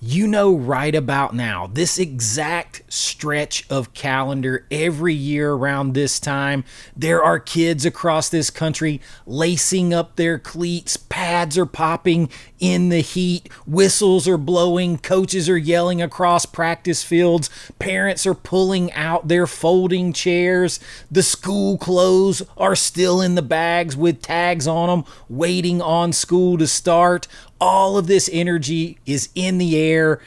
You know, right about now, this exact stretch of calendar every year around this time, there are kids across this country lacing up their cleats, pads are popping in the heat, whistles are blowing, coaches are yelling across practice fields, parents are pulling out their folding chairs, the school clothes are still in the bags with tags on them, waiting on school to start. All of this energy is in the air,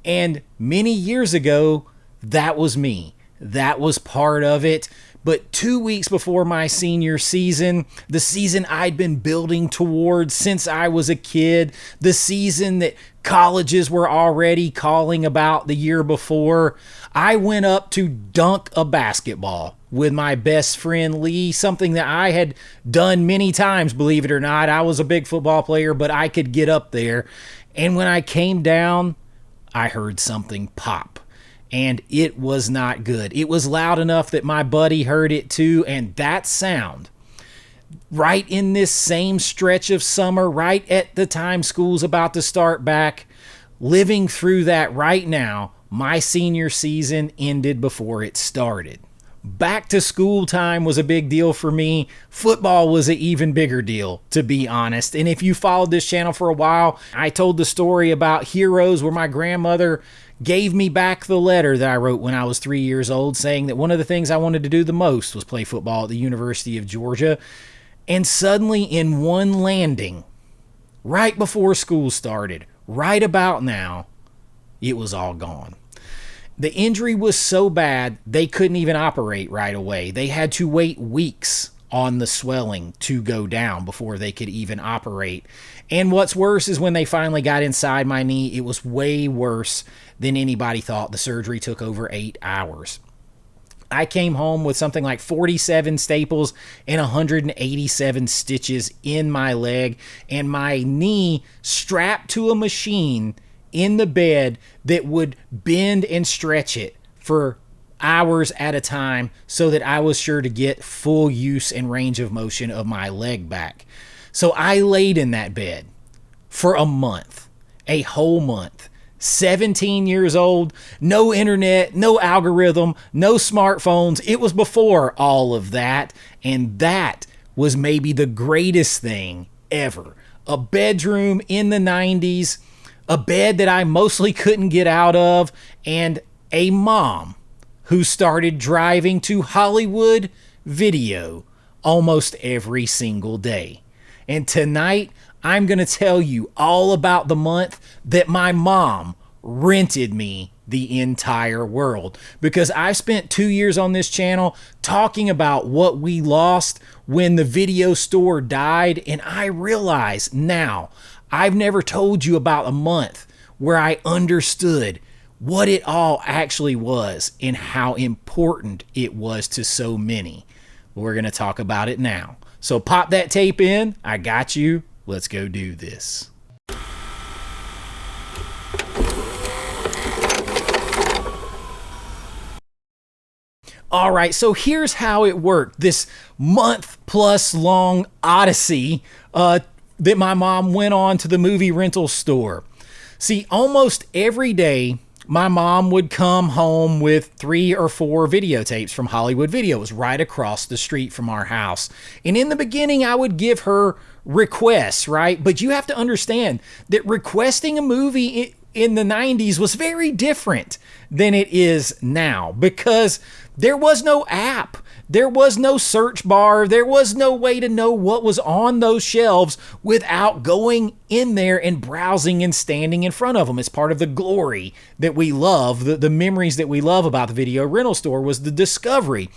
and many years ago, that was me. That was part of it. But 2 weeks before my senior season, the season I'd been building towards since I was a kid, the season that colleges were already calling about the year before, I went up to dunk a basketball with my best friend Lee, something that I had done many times, believe it or not. I was a big football player, but I could get up there. And when I came down, I heard something pop. And it was not good. It was loud enough that my buddy heard it too. And that sound, right in this same stretch of summer, right at the time school's about to start back, living through that right now, my senior season ended before it started. Back to school time was a big deal for me. Football was an even bigger deal, to be honest. And if you followed this channel for a while, I told the story about Heroes where my grandmother gave me back the letter that I wrote when I was 3 years old saying that one of the things I wanted to do the most was play football at the University of Georgia. And suddenly in one landing, right before school started, right about now, it was all gone. The injury was so bad, they couldn't even operate right away. They had to wait weeks on the swelling to go down before they could even operate. And what's worse is when they finally got inside my knee, it was way worse than anybody thought. The surgery took over 8 hours. I came home with something like 47 staples and 187 stitches in my leg, and my knee strapped to a machine in the bed that would bend and stretch it for hours at a time so that I was sure to get full use and range of motion of my leg back. So I laid in that bed for a month, a whole month. 17 years old, no internet, no algorithm, no smartphones. It was before all of that, and that was maybe the greatest thing ever. A bedroom in the 90s, a bed that I mostly couldn't get out of, and a mom who started driving to Hollywood Video almost every single day. And tonight, I'm going to tell you all about the month that my mom rented me the entire world. Because I spent 2 years on this channel talking about what we lost when the video store died, and I realize now, I've never told you about a month where I understood what it all actually was and how important it was to so many. We're going to talk about it now. So pop that tape in. I got you. Let's go do this. All right, so here's how it worked. This month plus long odyssey that my mom went on to the movie rental store. See, almost every day, my mom would come home with 3 or 4 videotapes from Hollywood Video. It was right across the street from our house. And in the beginning, I would give her requests, right? But you have to understand that requesting a movie in the 90s was very different than it is now, because there was no app. There was no search bar. There was no way to know what was on those shelves without going in there and browsing and standing in front of them. It's part of the glory that we love, the memories that we love about the video rental store was the discovery.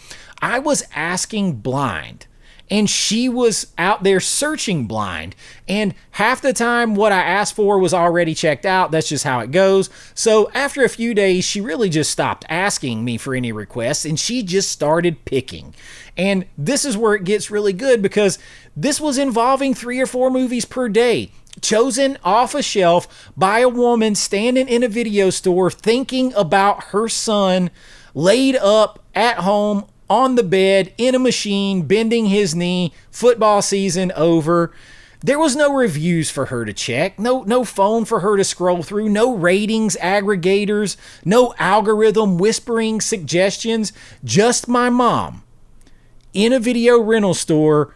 I was asking blind, and she was out there searching blind. And half the time what I asked for was already checked out. That's just how it goes. So after a few days, she really just stopped asking me for any requests, and she just started picking. And this is where it gets really good, because this was involving 3 or 4 movies per day, chosen off a shelf by a woman standing in a video store thinking about her son laid up at home on the bed in a machine, bending his knee, football season over. There was no reviews for her to check, no phone for her to scroll through, no ratings aggregators, no algorithm whispering suggestions, just my mom in a video rental store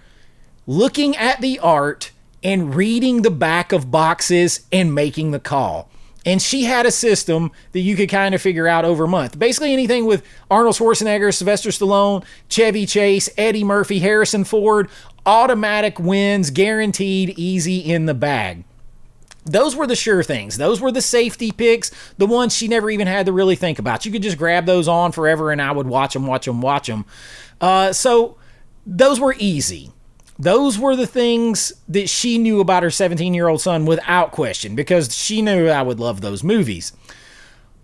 looking at the art and reading the back of boxes and making the call. And she had a system that you could kind of figure out over a month. Basically anything with Arnold Schwarzenegger, Sylvester Stallone, Chevy Chase, Eddie Murphy, Harrison Ford, automatic wins, guaranteed, easy in the bag. Those were the sure things. Those were the safety picks, the ones she never even had to really think about. You could just grab those on forever and I would watch them. So those were easy. Those were the things that she knew about her 17-year-old son without question, because she knew I would love those movies.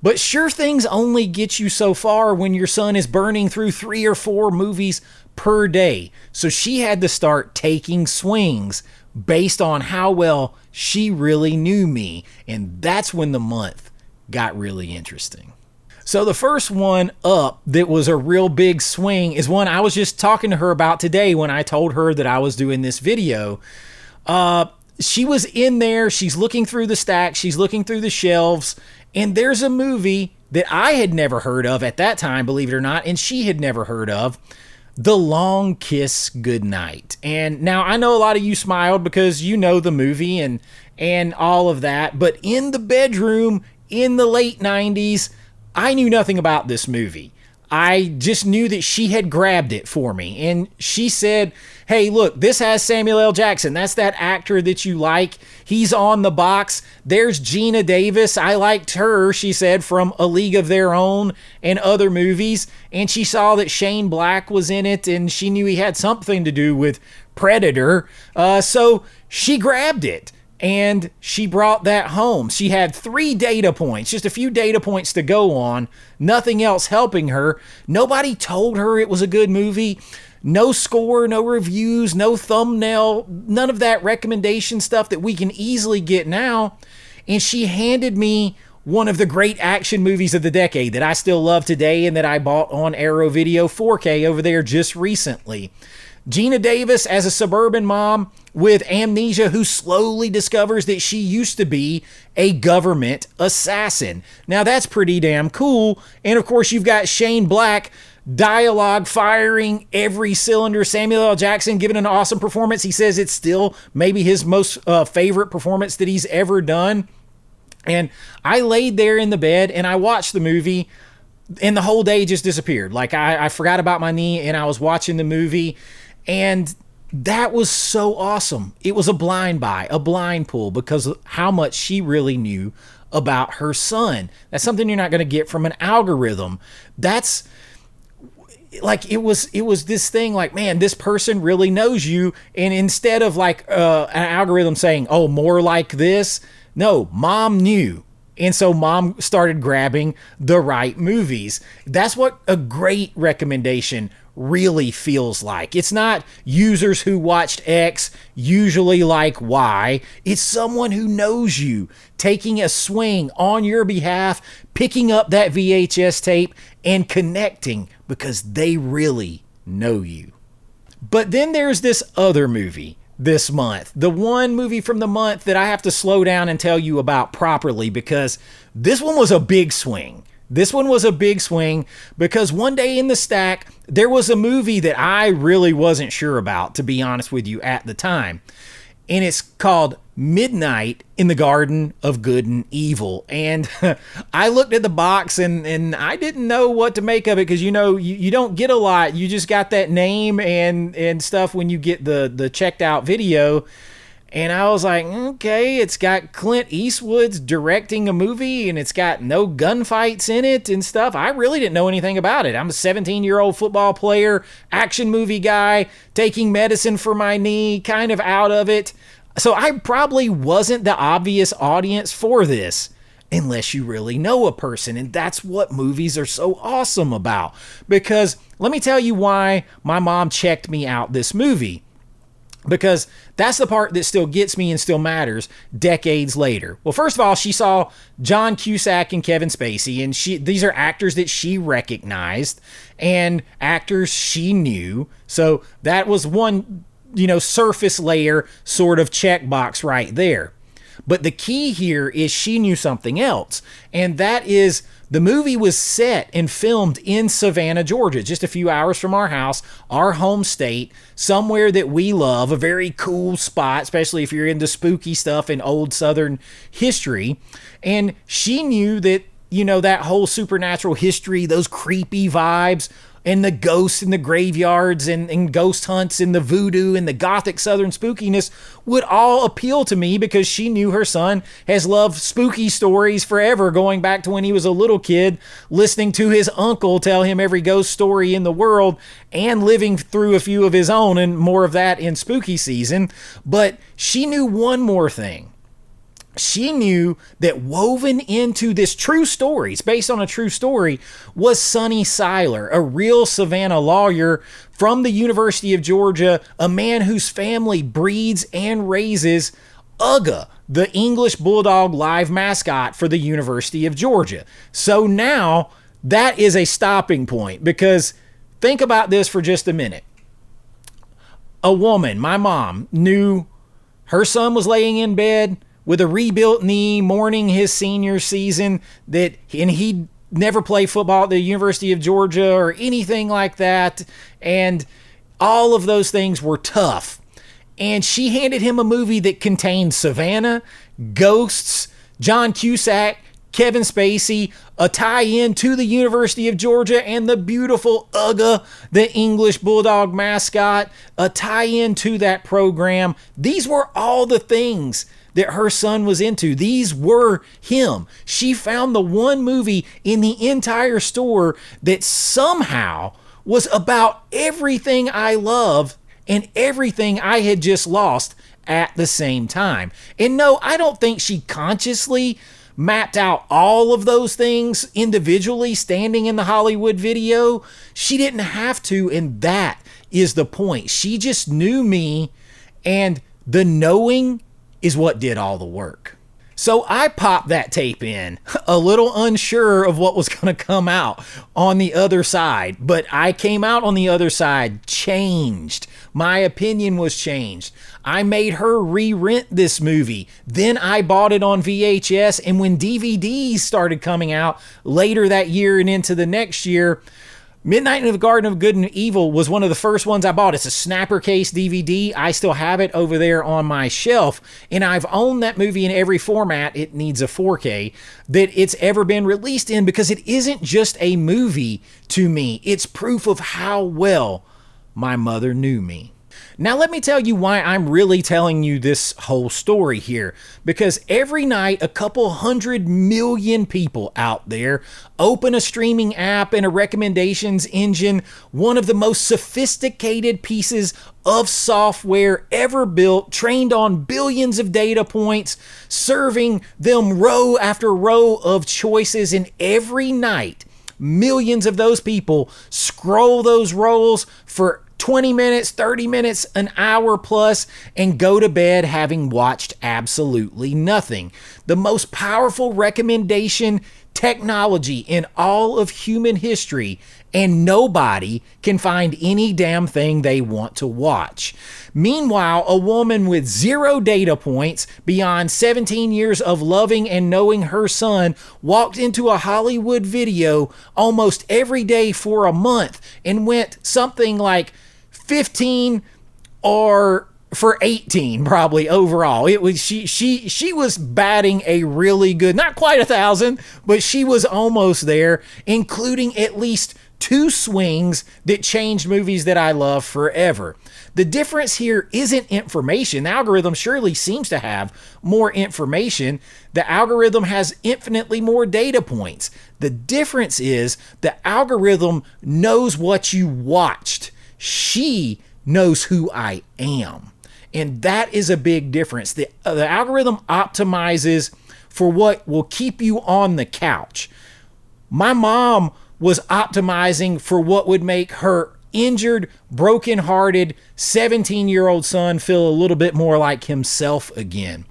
But sure things only get you so far when your son is burning through 3 or 4 movies per day. So she had to start taking swings based on how well she really knew me. And that's when the month got really interesting. So the first one up that was a real big swing is one I was just talking to her about today when I told her that I was doing this video. She was in there, she's looking through the stacks, she's looking through the shelves, and there's a movie that I had never heard of at that time, believe it or not, and she had never heard of, The Long Kiss Goodnight. And now I know a lot of you smiled because you know the movie and all of that, but in the bedroom in the late 90s, I knew nothing about this movie. I just knew that she had grabbed it for me. And she said, hey, look, this has Samuel L. Jackson. That's that actor that you like. He's on the box. There's Gina Davis. I liked her, she said, from A League of Their Own and other movies. And she saw that Shane Black was in it, and she knew he had something to do with Predator. So she grabbed it. And she brought that home. She had 3 data points, just a few data points to go on, nothing else helping her. Nobody told her it was a good movie. No score, no reviews, no thumbnail, none of that recommendation stuff that we can easily get now. And she handed me one of the great action movies of the decade that I still love today and that I bought on Arrow Video 4K over there just recently. Gina Davis as a suburban mom with amnesia who slowly discovers that she used to be a government assassin. Now that's pretty damn cool. And of course you've got Shane Black, dialogue firing every cylinder. Samuel L. Jackson giving an awesome performance. He says it's still maybe his most favorite performance that he's ever done. And I laid there in the bed and I watched the movie and the whole day just disappeared. Like I forgot about my knee and I was watching the movie. And that was so awesome. It was a blind buy, a blind pull, because of how much she really knew about her son. That's something you're not going to get from an algorithm. That's like, it was this thing like, man, this person really knows you. And instead of like an algorithm saying, oh, more like this, no, mom knew. And so mom started grabbing the right movies. That's what a great recommendation really feels like. It's not users who watched X usually like Y. It's someone who knows you, taking a swing on your behalf, picking up that VHS tape and connecting because they really know you. But then there's this other movie this month, the one movie from the month that I have to slow down and tell you about properly, because this one was a big swing. This one was a big swing because one day in the stack, there was a movie that I really wasn't sure about, to be honest with you, at the time. And it's called Midnight in the Garden of Good and Evil. And I looked at the box and I didn't know what to make of it because, you know, you don't get a lot. You just got that name and stuff when you get the checked out video. And I was like, okay, it's got Clint Eastwood's directing a movie and it's got no gunfights in it and stuff. I really didn't know anything about it. I'm a 17-year-old football player, action movie guy, taking medicine for my knee, kind of out of it. So I probably wasn't the obvious audience for this, unless you really know a person. And that's what movies are so awesome about. Because let me tell you why my mom checked me out this movie. Because that's the part that still gets me and still matters decades later. Well, first of all, she saw John Cusack and Kevin Spacey, and these are actors that she recognized and actors she knew. So that was one surface layer sort of checkbox right there. But the key here is she knew something else, and that is the movie was set and filmed in Savannah, Georgia, just a few hours from our house, our home state, somewhere that we love, a very cool spot, especially if you're into spooky stuff and old Southern history. And she knew that, that whole supernatural history, those creepy vibes, and the ghosts in the graveyards and ghost hunts and the voodoo and the gothic Southern spookiness would all appeal to me, because she knew her son has loved spooky stories forever, going back to when he was a little kid, listening to his uncle tell him every ghost story in the world and living through a few of his own, and more of that in spooky season. But she knew one more thing. She knew that woven into this true story, it's based on a true story, was Sonny Seiler, a real Savannah lawyer from the University of Georgia, a man whose family breeds and raises Uga, the English Bulldog live mascot for the University of Georgia. So now that is a stopping point, because think about this for just a minute. A woman, my mom, knew her son was laying in bed with a rebuilt knee, mourning his senior season, and he'd never play football at the University of Georgia or anything like that. And all of those things were tough. And she handed him a movie that contained Savannah, ghosts, John Cusack, Kevin Spacey, a tie-in to the University of Georgia and the beautiful Uga, the English Bulldog mascot, a tie-in to that program. These were all the things that her son was into. These were him. She found the one movie in the entire store that somehow was about everything I love and everything I had just lost at the same time. And no, I don't think she consciously mapped out all of those things individually standing in the Hollywood video. She didn't have to, and that is the point. She just knew me, and the knowing is what did all the work. So I popped that tape in, a little unsure of what was going to come out on the other side, but I came out on the other side changed. My opinion was changed. I made her re-rent this movie. Then I bought it on VHS, and when DVDs started coming out later that year and into the next year, Midnight in the Garden of Good and Evil was one of the first ones I bought. It's a snapper case DVD. I still have it over there on my shelf, and I've owned that movie in every format, it needs a 4K, that it's ever been released in, because it isn't just a movie to me. It's proof of how well my mother knew me. Now let me tell you why I'm really telling you this whole story here, because every night a couple 100 million people out there open a streaming app and a recommendations engine, one of the most sophisticated pieces of software ever built, trained on billions of data points, serving them row after row of choices, and every night millions of those people scroll those rolls for 20 minutes, 30 minutes, an hour plus, and go to bed having watched absolutely nothing. The most powerful recommendation technology in all of human history, and nobody can find any damn thing they want to watch. Meanwhile, a woman with 0 data points beyond 17 years of loving and knowing her son walked into a Hollywood video almost every day for a month and went something like 15 or for 18 probably overall. It was she was batting a really good, not quite 1,000, but she was almost there, including at least 2 swings that changed movies that I love forever. The difference here isn't information. The algorithm surely seems to have more information. The algorithm has infinitely more data points. The difference is the algorithm knows what you watched. She knows who I am. And that is a big difference. The algorithm optimizes for what will keep you on the couch. My mom was optimizing for what would make her injured, broken-hearted 17-year-old son feel a little bit more like himself again.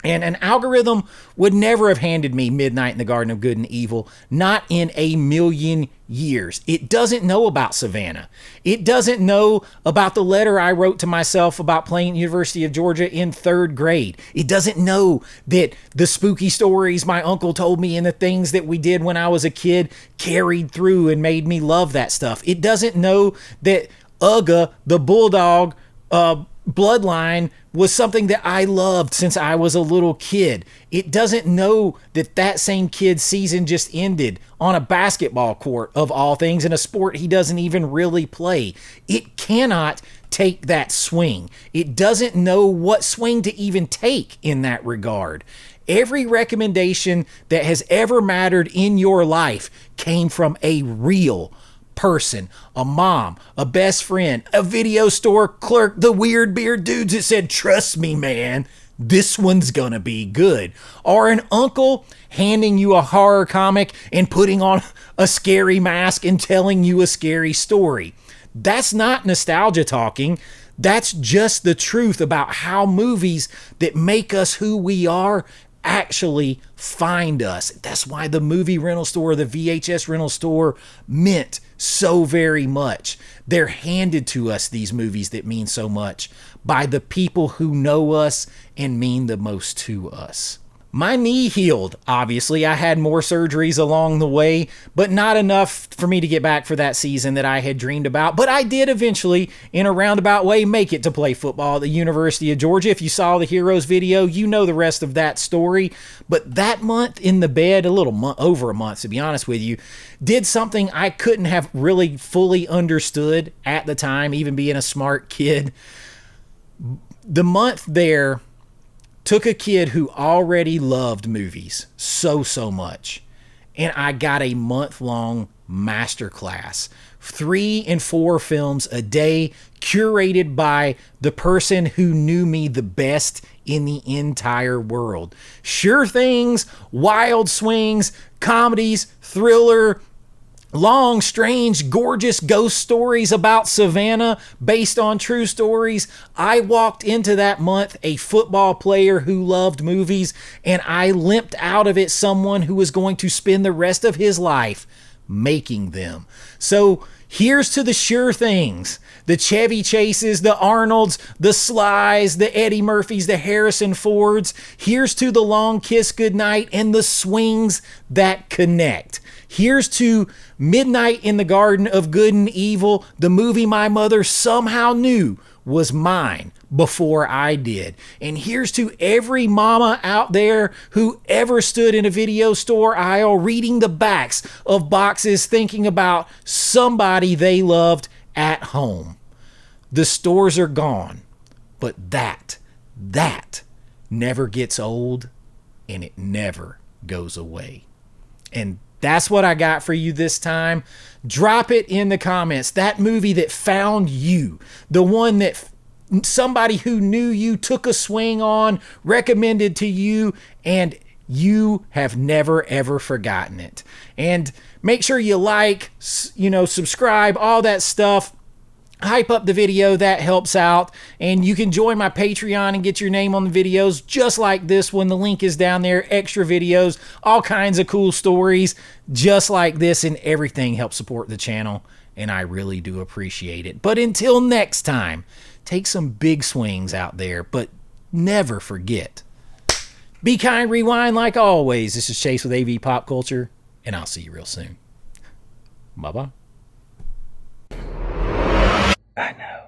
And an algorithm would never have handed me Midnight in the Garden of Good and Evil, not in a million years. It doesn't know about Savannah. It doesn't know about the letter I wrote to myself about playing at University of Georgia in 3rd grade. It doesn't know that the spooky stories my uncle told me and the things that we did when I was a kid carried through and made me love that stuff. It doesn't know that Uga, the bulldog, bloodline was something that I loved since I was a little kid. It doesn't know that that same kid's season just ended on a basketball court, of all things, in a sport he doesn't even really play. It cannot take that swing. It doesn't know what swing to even take in that regard. Every recommendation that has ever mattered in your life came from a real person, a mom, a best friend, a video store clerk, the weird beard dudes that said, "Trust me, man, this one's gonna be good," or an uncle handing you a horror comic and putting on a scary mask and telling you a scary story. That's not nostalgia talking. That's just the truth about how movies that make us who we are actually find us. That's why the movie rental store, the VHS rental store, meant so very much. They're handed to us, these movies that mean so much, by the people who know us and mean the most to us. My knee healed. Obviously, I had more surgeries along the way, but not enough for me to get back for that season that I had dreamed about. But I did eventually, in a roundabout way, make it to play football at the University of Georgia. If you saw the Heroes video, you know the rest of that story. But that month in the bed, over a month to be honest with you, did something I couldn't have really fully understood at the time, even being a smart kid. The month there took a kid who already loved movies so much, and I got a month-long masterclass, 3 and 4 films a day, curated by the person who knew me the best in the entire world. Sure things, wild swings, comedies, thriller, long, strange, gorgeous ghost stories about Savannah based on true stories. I walked into that month a football player who loved movies, and I limped out of it someone who was going to spend the rest of his life making them. So here's to the sure things, the Chevy Chases, the Arnolds, the Slys, the Eddie Murphys, the Harrison Fords. Here's to the Long Kiss Goodnight and the swings that connect. Here's to Midnight in the Garden of Good and Evil, the movie my mother somehow knew was mine before I did. And here's to every mama out there who ever stood in a video store aisle reading the backs of boxes thinking about somebody they loved at home. The stores are gone, but that never gets old, and it never goes away. And that's what I got for you this time. Drop it in the comments. That movie that found you, the one that somebody who knew you took a swing on, recommended to you, and you have never ever forgotten it. And make sure you like, subscribe, all that stuff. Hype up the video, that helps out. And you can join my Patreon and get your name on the videos just like this one. The link is down there. Extra videos, all kinds of cool stories just like this, and everything helps support the channel, and I really do appreciate it. But until next time, take some big swings out there, but never forget, be kind, rewind like always. This is Chase with AV Pop Culture, and I'll see you real soon. Bye-bye. I know.